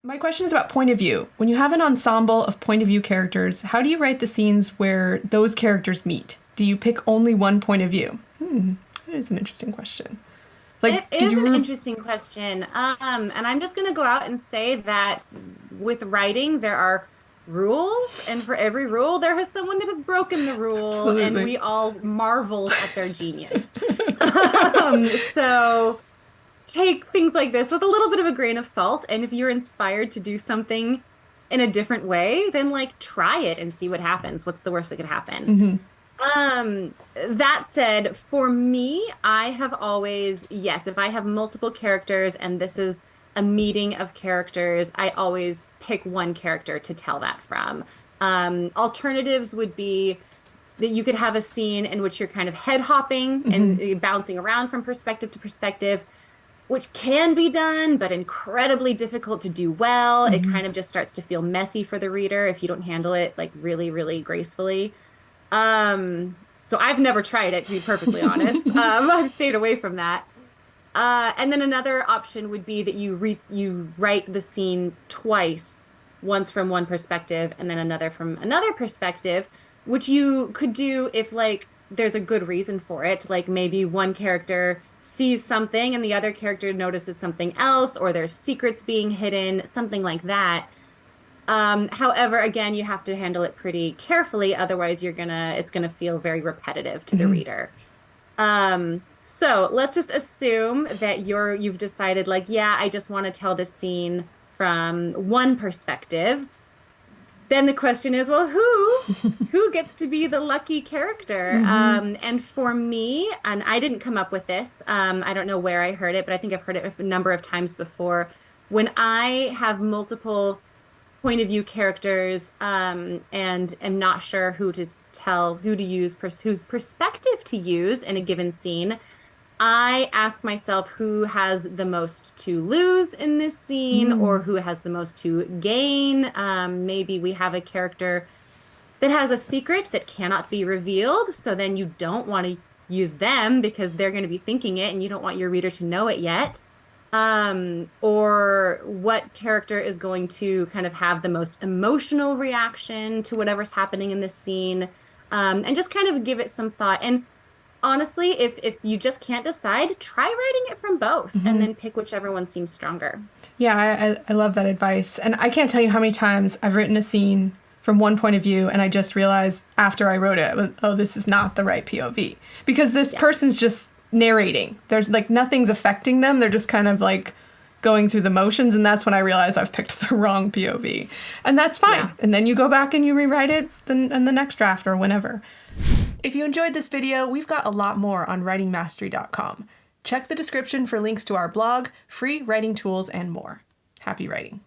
My question is about point of view. When you have an ensemble of point of view characters, how do you write the scenes where those characters meet? Do you pick only one point of view? That is an interesting question. It is an interesting question. And I'm just going to go out and say that with writing, there are rules, and for every rule, there is someone that has broken the rule, and Absolutely. we all marvel at their genius. So take things like this with a little bit of a grain of salt. And if you're inspired to do something in a different way, then like try it and see what happens. What's the worst that could happen? That said, for me, I have always, yes, if I have multiple characters and this is a meeting of characters, I always pick one character to tell that from. Alternatives would be that you could have a scene in which you're kind of head hopping and bouncing around from perspective to perspective, which can be done, but incredibly difficult to do well. It kind of just starts to feel messy for the reader if you don't handle it like really, really gracefully. So I've never tried it, to be perfectly honest. I've stayed away from that. And then another option would be that you write the scene twice, once from one perspective and then another from another perspective, which you could do if like there's a good reason for it. Like maybe one character sees something and the other character notices something else, or there's secrets being hidden, something like that. However, again, you have to handle it pretty carefully, otherwise it's gonna feel very repetitive to the reader. So let's just assume that you've decided like, yeah, I just want to tell this scene from one perspective. Then the question is, well, who gets to be the lucky character? And for me, and I didn't come up with this, I don't know where I heard it, but I think I've heard it a number of times before. When I have multiple point of view characters, and am not sure who to tell, who to use, whose perspective to use in a given scene, I ask myself who has the most to lose in this scene or who has the most to gain. Maybe we have a character that has a secret that cannot be revealed, so then you don't want to use them because they're going to be thinking it and you don't want your reader to know it yet. Or what character is going to kind of have the most emotional reaction to whatever's happening in this scene, and just kind of give it some thought. And honestly, if you just can't decide, try writing it from both and then pick whichever one seems stronger. Yeah, I love that advice. And I can't tell you how many times I've written a scene from one point of view and I just realized after I wrote it, oh, this is not the right POV. Because this person's just narrating. There's like nothing's affecting them. They're just kind of like going through the motions. And that's when I realize I've picked the wrong POV. And that's fine. Yeah. And then you go back and you rewrite it in the next draft or whenever. If you enjoyed this video, we've got a lot more on writingmastery.com. Check the description for links to our blog, free writing tools, and more. Happy writing.